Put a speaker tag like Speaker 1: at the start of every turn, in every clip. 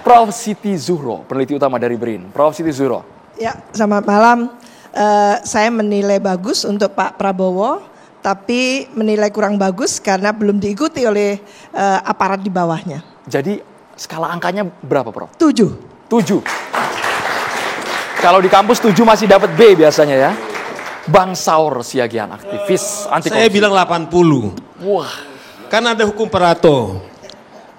Speaker 1: Prof. Siti Zuhro, peneliti utama dari BRIN. Prof. Siti Zuhro.
Speaker 2: Ya, selamat malam. Saya menilai bagus untuk Pak Prabowo, tapi menilai kurang bagus karena belum diikuti oleh aparat di bawahnya.
Speaker 1: Jadi skala angkanya berapa, Prof?
Speaker 2: 7.
Speaker 1: 7. Kalau di kampus 7 masih dapat B biasanya ya. Bang Saur Siagian, aktivis anti korupsi.
Speaker 3: Saya bilang 80.
Speaker 1: Wah.
Speaker 3: Kan ada hukum Pareto.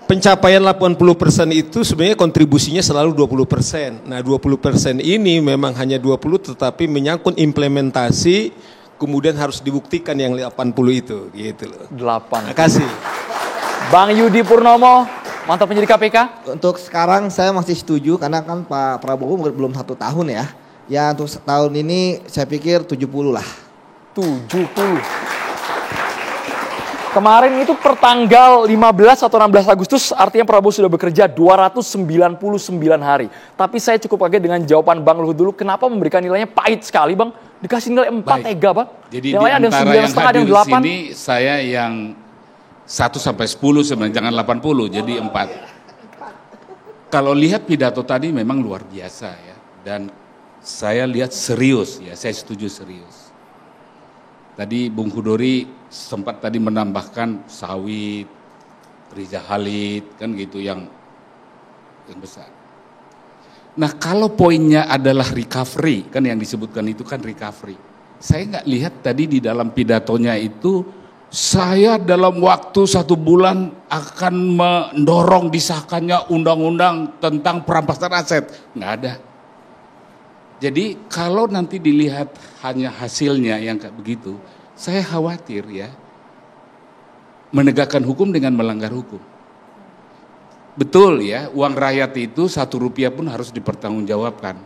Speaker 3: Pencapaian 80% itu sebenarnya kontribusinya selalu 20%. Nah 20% ini memang hanya 20 tetapi menyangkut implementasi kemudian harus dibuktikan yang 80 itu. Gitu loh.
Speaker 1: 8.
Speaker 3: Terima kasih.
Speaker 1: Bang Yudi Purnomo, mantan penyidik KPK.
Speaker 4: Untuk sekarang saya masih setuju karena kan Pak Prabowo belum 1 tahun ya. Ya untuk tahun ini saya pikir 70 lah.
Speaker 1: 70. Kemarin itu pertanggal 15 atau 16 Agustus artinya Prabowo sudah bekerja 299 hari. Tapi saya cukup kaget dengan jawaban Bang Luhut dulu. Kenapa memberikan nilainya pahit sekali Bang? Dikasih nilai 4 tega Bang.
Speaker 5: Jadi
Speaker 1: yang
Speaker 5: di
Speaker 1: lain
Speaker 5: antara yang hadir di sini saya yang 1 sampai 10 sebenarnya, jangan 80 jadi 4. Kalau lihat pidato tadi memang luar biasa ya. Dan saya lihat serius ya, saya setuju serius. Tadi Bung Hudori sempat tadi menambahkan sawit, Riza Khalid kan gitu yang besar. Nah kalau poinnya adalah recovery, kan yang disebutkan itu kan recovery. Saya nggak lihat tadi di dalam pidatonya itu, saya dalam waktu 1 bulan akan mendorong disahkannya undang-undang tentang perampasan aset. Nggak ada. Jadi kalau nanti dilihat hanya hasilnya yang kayak begitu, saya khawatir ya, menegakkan hukum dengan melanggar hukum. Betul ya, uang rakyat itu 1 rupiah pun harus dipertanggungjawabkan.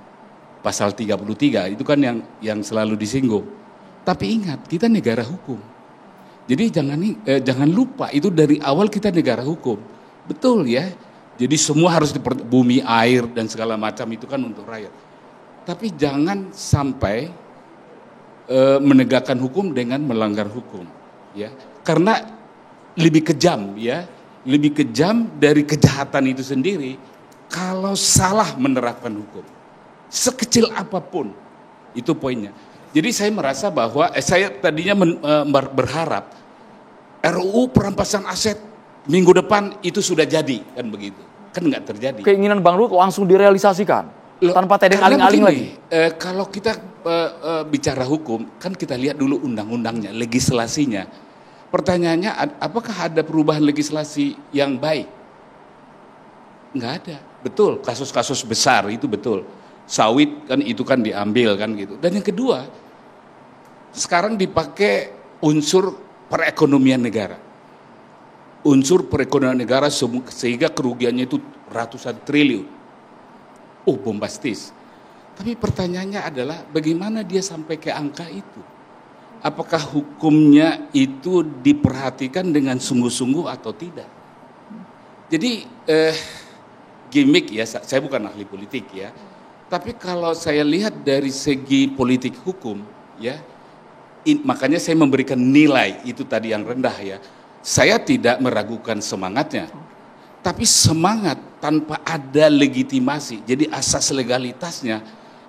Speaker 5: Pasal 33 itu kan yang selalu disinggung. Tapi ingat, kita negara hukum. Jadi jangan lupa itu dari awal kita negara hukum. Betul ya. Jadi semua harus bumi, air dan segala macam itu kan untuk rakyat. Tapi jangan sampai menegakkan hukum dengan melanggar hukum, ya. Karena lebih kejam, ya, lebih kejam dari kejahatan itu sendiri kalau salah menerapkan hukum, sekecil apapun, itu poinnya. Jadi saya merasa bahwa saya tadinya berharap RUU perampasan aset minggu depan itu sudah jadi, kan begitu, kan nggak terjadi.
Speaker 1: Keinginan Bang Luhut langsung direalisasikan. Tanpa tedeng aling-aling lagi.
Speaker 5: Kalau kita bicara hukum, kan kita lihat dulu undang-undangnya, legislasinya. Pertanyaannya, apakah ada perubahan legislasi yang baik? Nggak ada. Betul, kasus-kasus besar itu betul. Sawit kan itu kan diambil kan gitu. Dan yang kedua, sekarang dipakai unsur perekonomian negara. Unsur perekonomian negara sehingga kerugiannya itu ratusan triliun. Oh bombastis. Tapi pertanyaannya adalah bagaimana dia sampai ke angka itu? Apakah hukumnya itu diperhatikan dengan sungguh-sungguh atau tidak? Jadi gimmick ya, saya bukan ahli politik ya. Tapi kalau saya lihat dari segi politik hukum ya, makanya saya memberikan nilai itu tadi yang rendah ya. Saya tidak meragukan semangatnya. Tapi semangat tanpa ada legitimasi, jadi asas legalitasnya,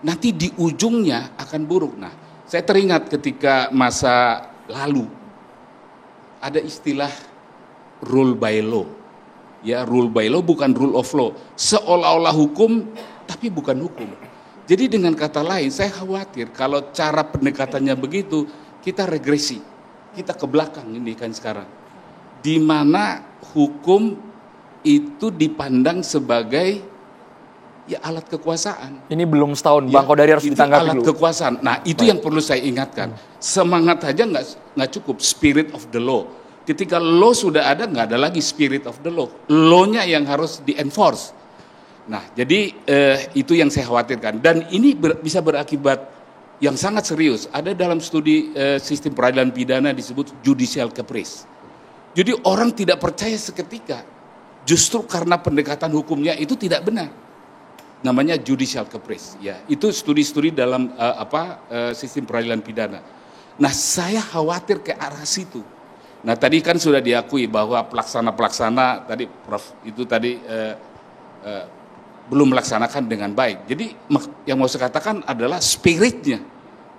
Speaker 5: nanti di ujungnya akan buruk. Nah, saya teringat ketika masa lalu, ada istilah rule by law. Ya, rule by law bukan rule of law. Seolah-olah hukum, tapi bukan hukum. Jadi dengan kata lain, saya khawatir kalau cara pendekatannya begitu, kita regresi. Kita ke belakang ini kan sekarang. Di mana hukum itu dipandang sebagai ya alat kekuasaan.
Speaker 1: Ini belum setahun, Bang Kodari harus ditanggapi
Speaker 5: alat
Speaker 1: dulu.
Speaker 5: Kekuasaan. Nah itu yang perlu saya ingatkan. Semangat aja nggak cukup, spirit of the law. Ketika law sudah ada, nggak ada lagi spirit of the law. Law-nya yang harus di-enforce. Nah jadi itu yang saya khawatirkan. Dan ini bisa berakibat yang sangat serius. Ada dalam studi sistem peradilan pidana disebut judicial caprice. Jadi orang tidak percaya seketika. Justru karena pendekatan hukumnya itu tidak benar, namanya judicial caprice. Ya, itu studi-studi dalam sistem peradilan pidana. Nah, saya khawatir ke arah situ. Nah, tadi kan sudah diakui bahwa pelaksana tadi Prof itu tadi belum melaksanakan dengan baik. Jadi yang mau saya katakan adalah spiritnya,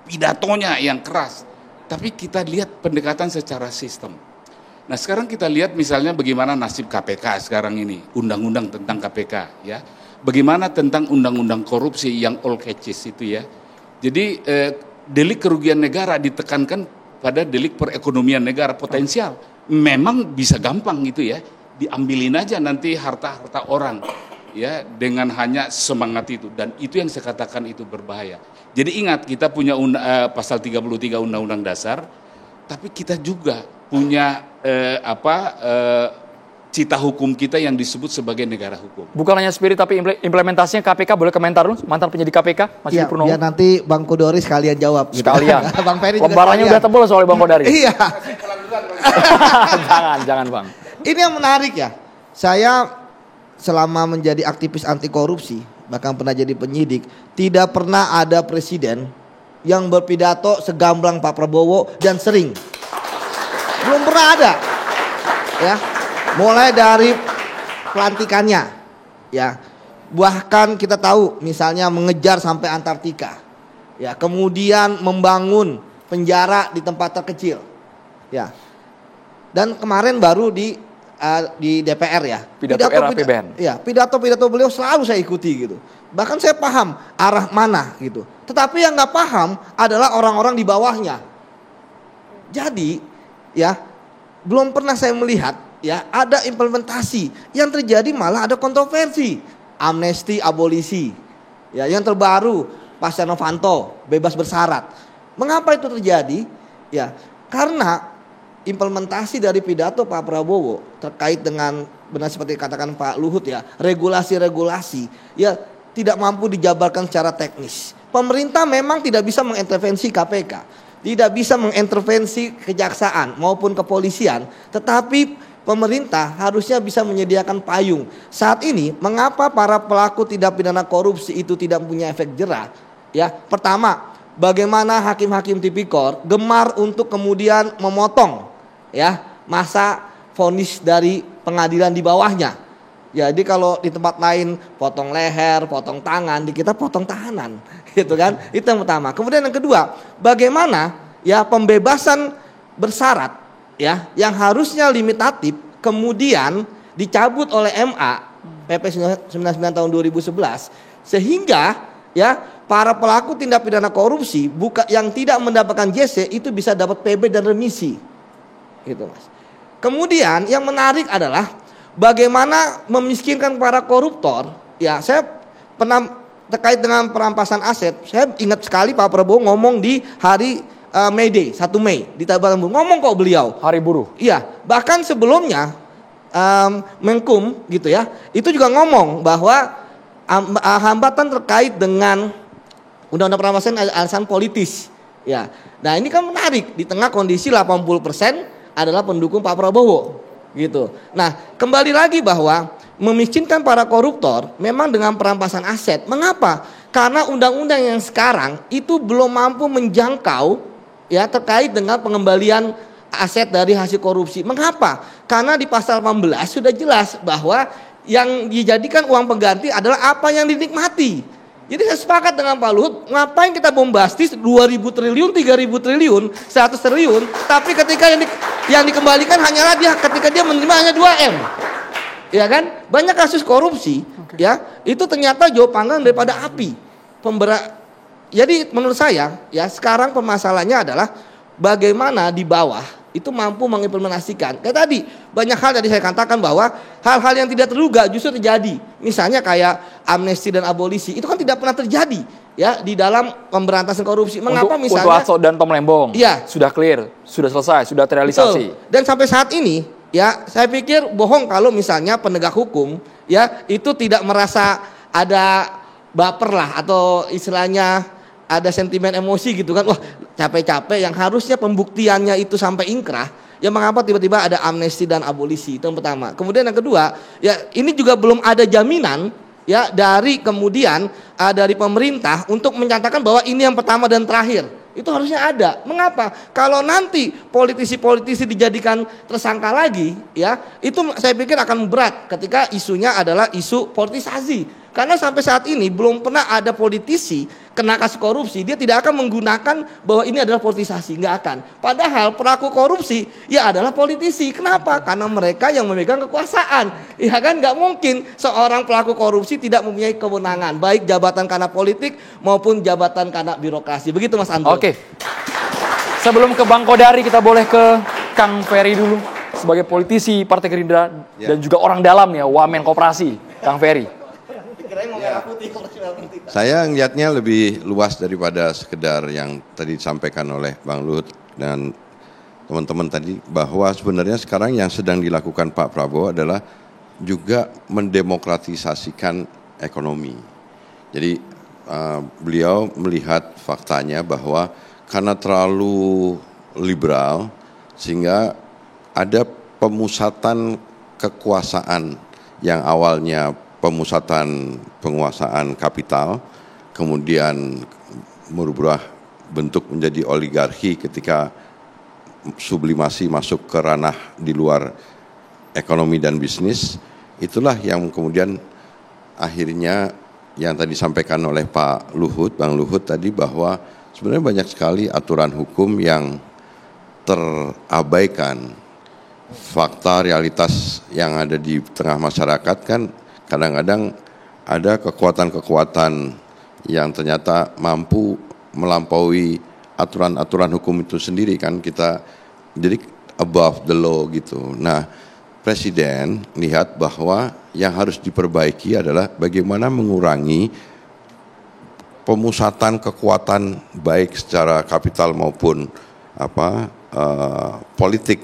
Speaker 5: pidatonya yang keras. Tapi kita lihat pendekatan secara sistem. Nah sekarang kita lihat misalnya bagaimana nasib KPK sekarang ini, undang-undang tentang KPK ya. Bagaimana tentang undang-undang korupsi yang all catches itu ya. Jadi delik kerugian negara ditekankan pada delik perekonomian negara potensial. Memang bisa gampang gitu ya, diambilin aja nanti harta-harta orang. Ya, dengan hanya semangat itu, dan itu yang saya katakan itu berbahaya. Jadi ingat, kita punya pasal 33 Undang-Undang Dasar, tapi kita juga punya cita hukum kita yang disebut sebagai negara hukum.
Speaker 1: Bukan hanya spirit tapi implementasinya KPK, boleh komentar dulu mantan penyidik KPK Mas Yudi Purnomo.
Speaker 4: Biar nanti Bang Kodari sekalian jawab.
Speaker 1: Sekalian.
Speaker 4: Gitu. Bang Ferry juga
Speaker 1: lembarannya udah tebal soalnya Bang Kodari.
Speaker 4: Iya.
Speaker 1: jangan Bang.
Speaker 4: Ini yang menarik ya. Saya selama menjadi aktivis anti korupsi, bahkan pernah jadi penyidik, tidak pernah ada presiden yang berpidato segamblang Pak Prabowo dan sering. Belum pernah ada. Ya. Mulai dari pelantikannya, ya. Bahkan kita tahu misalnya mengejar sampai Antartika. Ya, kemudian membangun penjara di tempat terkecil. Ya. Dan kemarin baru di DPR ya.
Speaker 1: Pidato era APBN.
Speaker 4: Ya, pidato beliau selalu saya ikuti gitu. Bahkan saya paham arah mana gitu. Tetapi yang nggak paham adalah orang-orang di bawahnya. Jadi ya belum pernah saya melihat ya ada implementasi. Yang terjadi malah ada kontroversi. Amnesti, abolisi. Ya, yang terbaru Pak Setia Novanto bebas bersyarat. Mengapa itu terjadi? Ya, karena implementasi dari pidato Pak Prabowo terkait dengan benar seperti katakan Pak Luhut ya, regulasi-regulasi ya tidak mampu dijabarkan secara teknis. Pemerintah memang tidak bisa mengintervensi KPK, tidak bisa mengintervensi kejaksaan maupun kepolisian, tetapi pemerintah harusnya bisa menyediakan payung. Saat ini mengapa para pelaku tindak pidana korupsi itu tidak punya efek jera? Ya, pertama, bagaimana hakim-hakim tipikor gemar untuk kemudian memotong ya masa vonis dari pengadilan di bawahnya. Jadi kalau di tempat lain potong leher, potong tangan, di kita potong tahanan, gitu kan? Itu yang pertama. Kemudian yang kedua, bagaimana ya pembebasan bersyarat ya yang harusnya limitatif kemudian dicabut oleh MA PP 99 tahun 2011 sehingga ya para pelaku tindak pidana korupsi yang tidak mendapatkan JC itu bisa dapat PB dan remisi. Gitu Mas. Kemudian yang menarik adalah bagaimana memiskinkan para koruptor. Ya, saya pernah terkait dengan perampasan aset. Saya ingat sekali Pak Prabowo ngomong di hari May Day, 1 Mei di Tabalambung. Ngomong kok beliau.
Speaker 1: Hari buruh.
Speaker 4: Iya, bahkan sebelumnya Menkum gitu ya. Itu juga ngomong bahwa hambatan terkait dengan undang-undang perampasan alasan politis. Ya. Nah, ini kan menarik di tengah kondisi 80% adalah pendukung Pak Prabowo gitu. Nah, kembali lagi bahwa memiskinkan para koruptor memang dengan perampasan aset. Mengapa? Karena undang-undang yang sekarang itu belum mampu menjangkau ya terkait dengan pengembalian aset dari hasil korupsi. Mengapa? Karena di pasal 18 sudah jelas bahwa yang dijadikan uang pengganti adalah apa yang dinikmati. Jadi saya sepakat dengan Pak Luhut, ngapain kita bombastis 2.000 triliun, 3.000 triliun, 100 triliun, tapi ketika yang dikembalikan hanyalah dia ketika dia menerima hanya 2M. Ya kan? Banyak kasus korupsi ya, itu ternyata jauh panggang daripada api. Jadi menurut saya ya sekarang permasalahannya adalah bagaimana di bawah itu mampu mengimplementasikan. Kayak tadi banyak hal tadi saya katakan bahwa hal-hal yang tidak terduga justru terjadi. Misalnya kayak amnesti dan abolisi itu kan tidak pernah terjadi ya di dalam pemberantasan korupsi. Mengapa misalnya
Speaker 1: untuk Hasso dan Tom Lembong
Speaker 4: ya,
Speaker 1: sudah clear, sudah selesai, sudah terrealisasi.
Speaker 4: Betul. Dan sampai saat ini ya saya pikir bohong kalau misalnya penegak hukum ya itu tidak merasa ada baper lah atau istilahnya ada sentimen emosi gitu kan, wah capek-capek yang harusnya pembuktiannya itu sampai ingkrah, ya mengapa tiba-tiba ada amnesti dan abolisi, itu yang pertama. Kemudian yang kedua, ya ini juga belum ada jaminan ya dari kemudian dari pemerintah untuk menyatakan bahwa ini yang pertama dan terakhir. Itu harusnya ada. Mengapa? Kalau nanti politisi-politisi dijadikan tersangka lagi, ya, itu saya pikir akan berat ketika isunya adalah isu politisasi. Karena sampai saat ini belum pernah ada politisi kena kasus korupsi, dia tidak akan menggunakan bahwa ini adalah politisasi, nggak akan. Padahal pelaku korupsi ya adalah politisi. Kenapa? Karena mereka yang memegang kekuasaan. Ya kan, nggak mungkin seorang pelaku korupsi tidak mempunyai kewenangan, baik jabatan karena politik maupun jabatan karena birokrasi. Begitu Mas Andro.
Speaker 1: Oke. Sebelum ke Bang Kodari, kita boleh ke Kang Ferry dulu sebagai politisi Partai Gerindra dan juga orang dalam ya, Wamen Koperasi, Kang Ferry.
Speaker 6: Saya ngelihatnya lebih luas daripada sekedar yang tadi disampaikan oleh Bang Luhut dan teman-teman tadi, bahwa sebenarnya sekarang yang sedang dilakukan Pak Prabowo adalah juga mendemokratisasikan ekonomi. Jadi beliau melihat faktanya bahwa karena terlalu liberal sehingga ada pemusatan kekuasaan yang awalnya pemusatan penguasaan kapital, kemudian merubah bentuk menjadi oligarki ketika sublimasi masuk ke ranah di luar ekonomi dan bisnis. Itulah yang kemudian akhirnya yang tadi disampaikan oleh Pak Luhut, Bang Luhut tadi, bahwa sebenarnya banyak sekali aturan hukum yang terabaikan. Fakta realitas yang ada di tengah masyarakat kan kadang-kadang ada kekuatan-kekuatan yang ternyata mampu melampaui aturan-aturan hukum itu sendiri kan, kita jadi above the law gitu. Nah, Presiden lihat bahwa yang harus diperbaiki adalah bagaimana mengurangi pemusatan kekuatan baik secara kapital maupun politik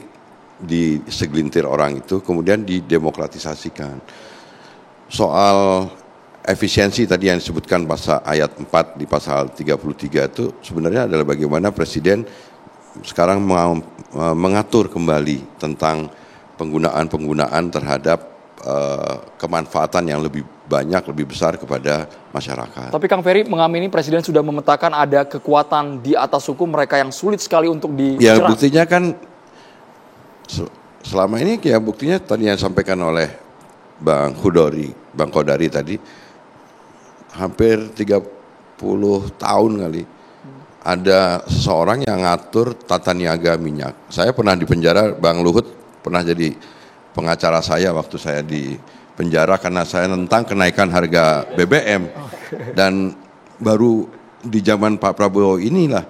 Speaker 6: di segelintir orang itu, kemudian didemokratisasikan. Soal efisiensi tadi yang disebutkan pasal ayat 4 di pasal 33 itu sebenarnya adalah bagaimana Presiden sekarang mengatur kembali tentang penggunaan terhadap kemanfaatan yang lebih banyak, lebih besar kepada masyarakat.
Speaker 1: Tapi Kang Ferry mengamini Presiden sudah memetakan ada kekuatan di atas hukum mereka yang sulit sekali untuk dijerat.
Speaker 6: Ya buktinya kan selama ini ya buktinya tadi yang disampaikan oleh Bang Kodari tadi, hampir 30 tahun kali ada seseorang yang ngatur tata niaga minyak. Saya pernah di penjara, Bang Luhut pernah jadi pengacara saya waktu saya di penjara karena saya nentang kenaikan harga BBM. Dan baru di zaman Pak Prabowo inilah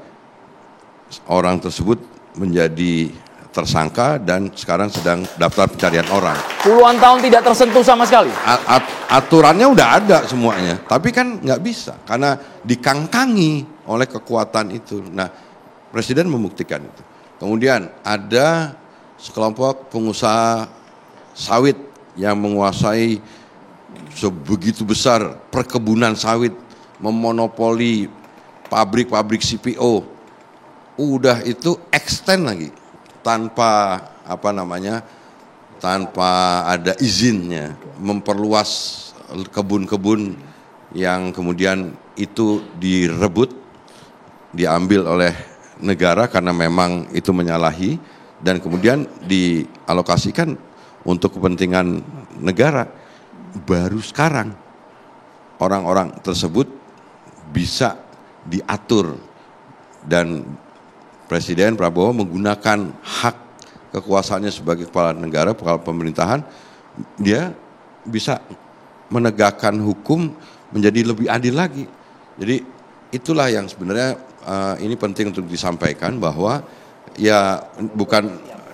Speaker 6: orang tersebut menjadi tersangka dan sekarang sedang daftar pencarian orang.
Speaker 1: Puluhan tahun tidak tersentuh sama sekali.
Speaker 6: Aturannya udah ada semuanya, tapi kan nggak bisa karena dikangkangi oleh kekuatan itu. Nah, Presiden membuktikan itu. Kemudian ada sekelompok pengusaha sawit yang menguasai sebegitu besar perkebunan sawit, memonopoli pabrik-pabrik CPO. Udah itu extend lagi tanpa tanpa ada izinnya, memperluas kebun-kebun yang kemudian itu direbut, diambil oleh negara karena memang itu menyalahi dan kemudian dialokasikan untuk kepentingan negara. Baru sekarang orang-orang tersebut bisa diatur dan Presiden Prabowo menggunakan hak kekuasaannya sebagai kepala negara, kepala pemerintahan, dia bisa menegakkan hukum menjadi lebih adil lagi. Jadi itulah yang sebenarnya ini penting untuk disampaikan bahwa ya bukan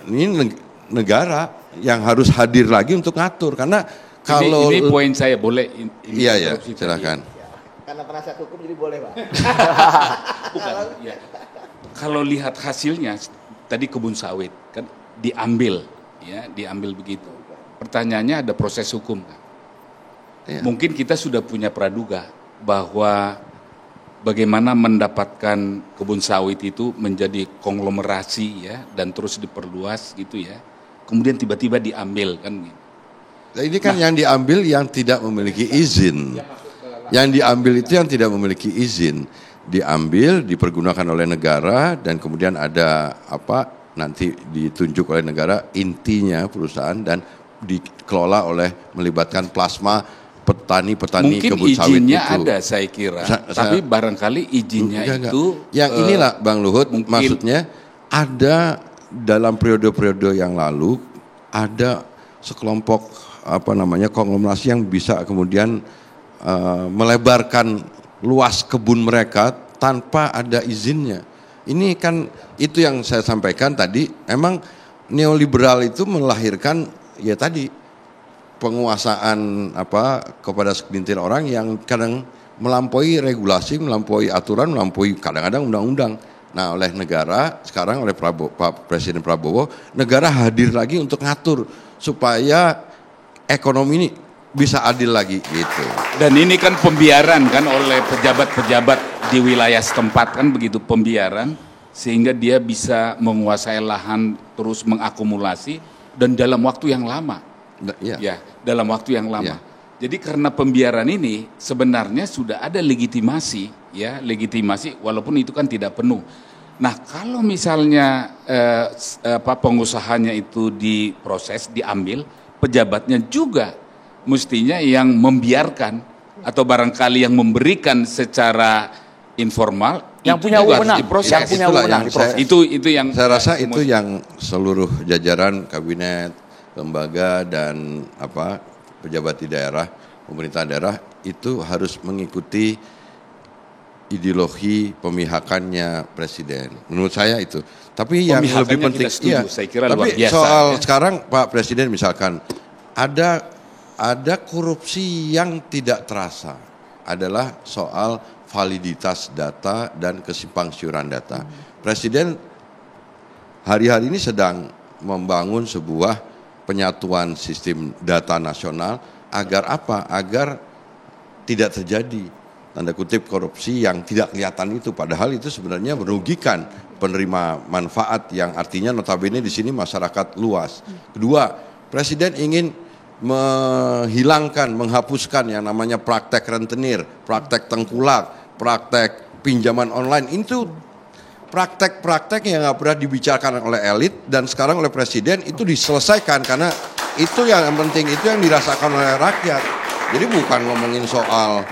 Speaker 6: ini negara yang harus hadir lagi untuk ngatur karena kalau
Speaker 5: ini poin saya boleh
Speaker 6: iya silakan.
Speaker 4: Karena penasihat hukum jadi boleh, Pak.
Speaker 5: Bukan, ya. Kalau lihat hasilnya tadi kebun sawit kan diambil begitu. Pertanyaannya ada proses hukum kan? Ya. Mungkin kita sudah punya praduga bahwa bagaimana mendapatkan kebun sawit itu menjadi konglomerasi ya dan terus diperluas gitu ya. Kemudian tiba-tiba diambil kan gitu.
Speaker 6: Nah, ini kan yang diambil yang tidak memiliki izin. Yang diambil itu yang tidak memiliki izin. diambil, dipergunakan oleh negara, dan kemudian ada nanti ditunjuk oleh negara intinya perusahaan dan dikelola oleh melibatkan plasma petani-petani
Speaker 5: Mungkin
Speaker 6: kebun sawit itu.
Speaker 5: izinnya ada saya kira, tapi barangkali izinnya itu
Speaker 6: yang inilah Bang Luhut,
Speaker 5: mungkin,
Speaker 6: maksudnya ada dalam periode-periode yang lalu ada sekelompok konglomerasi yang bisa kemudian melebarkan luas kebun mereka tanpa ada izinnya. Ini kan itu yang saya sampaikan tadi, emang neoliberal itu melahirkan ya tadi penguasaan kepada segelintir orang yang kadang melampaui regulasi, melampaui aturan, melampaui kadang-kadang undang-undang. Nah, oleh negara sekarang oleh Pak Presiden Prabowo, negara hadir lagi untuk ngatur supaya ekonomi ini bisa adil lagi gitu.
Speaker 5: Dan ini kan pembiaran kan oleh pejabat-pejabat di wilayah setempat kan begitu, pembiaran sehingga dia bisa menguasai lahan terus mengakumulasi dan dalam waktu yang lama. Ya, dalam waktu yang lama. Ya. Jadi karena pembiaran ini sebenarnya sudah ada legitimasi walaupun itu kan tidak penuh. Nah, kalau misalnya pengusahanya itu diproses, diambil, pejabatnya juga mestinya yang membiarkan atau barangkali yang memberikan secara informal
Speaker 1: yang punya wewenang,
Speaker 5: diproses. Itu yang
Speaker 6: saya rasa itu yang seluruh jajaran kabinet, lembaga dan pejabat di daerah, pemerintah daerah itu harus mengikuti ideologi pemihakannya presiden. Menurut saya itu. Tapi yang lebih penting,
Speaker 5: saya kira
Speaker 6: tapi
Speaker 5: luar biasa,
Speaker 6: soal sekarang Pak Presiden misalkan ada korupsi yang tidak terasa adalah soal validitas data dan kesimpangsiuran data. Presiden hari-hari ini sedang membangun sebuah penyatuan sistem data nasional agar apa? Agar tidak terjadi tanda kutip korupsi yang tidak kelihatan itu, padahal itu sebenarnya merugikan penerima manfaat yang artinya notabene di sini masyarakat luas. Kedua, Presiden ingin menghapuskan yang namanya praktek rentenir, praktek tengkulak, praktek pinjaman online. Itu praktek-praktek yang nggak pernah dibicarakan oleh elit dan sekarang oleh Presiden itu diselesaikan karena itu yang penting, itu yang dirasakan oleh rakyat. Jadi bukan ngomongin soal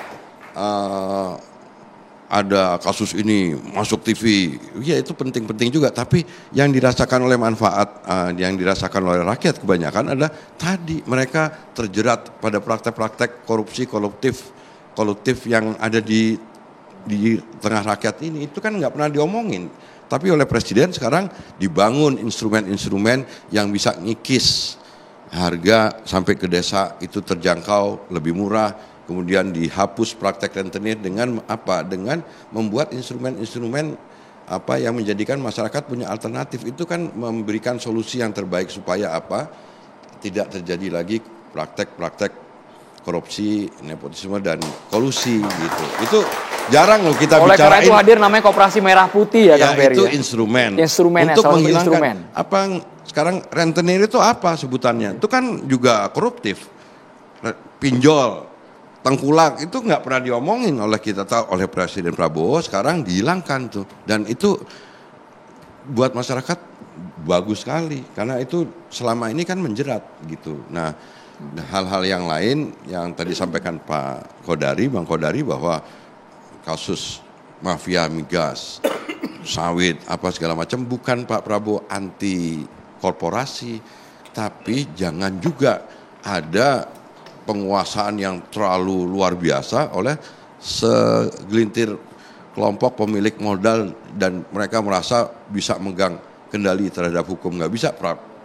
Speaker 6: ada kasus ini masuk TV, ya itu penting-penting juga, tapi yang dirasakan oleh manfaat, yang dirasakan oleh rakyat kebanyakan adalah tadi mereka terjerat pada praktek-praktek korupsi kolektif yang ada di tengah rakyat ini. Itu kan nggak pernah diomongin, tapi oleh Presiden sekarang dibangun instrumen-instrumen yang bisa ngikis harga sampai ke desa itu terjangkau lebih murah. Kemudian dihapus praktek rentenir dengan apa? Dengan membuat instrumen-instrumen yang menjadikan masyarakat punya alternatif. Itu kan memberikan solusi yang terbaik supaya tidak terjadi lagi praktek-praktek korupsi, nepotisme dan kolusi gitu. Itu jarang loh kita bicarain.
Speaker 1: Oleh karena itu hadir namanya Koperasi Merah Putih ya Kang Ferry.
Speaker 6: Itu instrumen
Speaker 1: untuk menghilangkan
Speaker 6: sekarang rentenir itu apa sebutannya? Itu kan juga koruptif. Pinjol, tengkulak itu nggak pernah diomongin oleh kita tahu oleh Presiden Prabowo, sekarang dihilangkan tuh, dan itu buat masyarakat bagus sekali karena itu selama ini kan menjerat gitu. Nah, hal-hal yang lain yang tadi sampaikan Pak Kodari, Bang Kodari, bahwa kasus mafia migas, sawit apa segala macam, bukan Pak Prabowo anti korporasi, tapi jangan juga ada penguasaan yang terlalu luar biasa oleh segelintir kelompok pemilik modal dan mereka merasa bisa megang kendali terhadap hukum. Nggak bisa.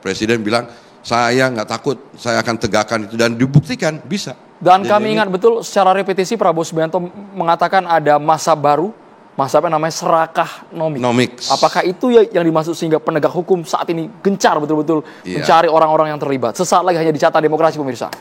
Speaker 6: Presiden bilang saya nggak takut, saya akan tegakkan itu, dan dibuktikan bisa.
Speaker 1: Dan kami ingat betul secara repetisi Prabowo Subianto mengatakan ada masa baru, masa apa namanya serakah nomik. Apakah itu yang dimaksud sehingga penegak hukum saat ini gencar betul-betul mencari orang-orang yang terlibat? Sesaat lagi hanya di Carta Demokrasi pemirsa.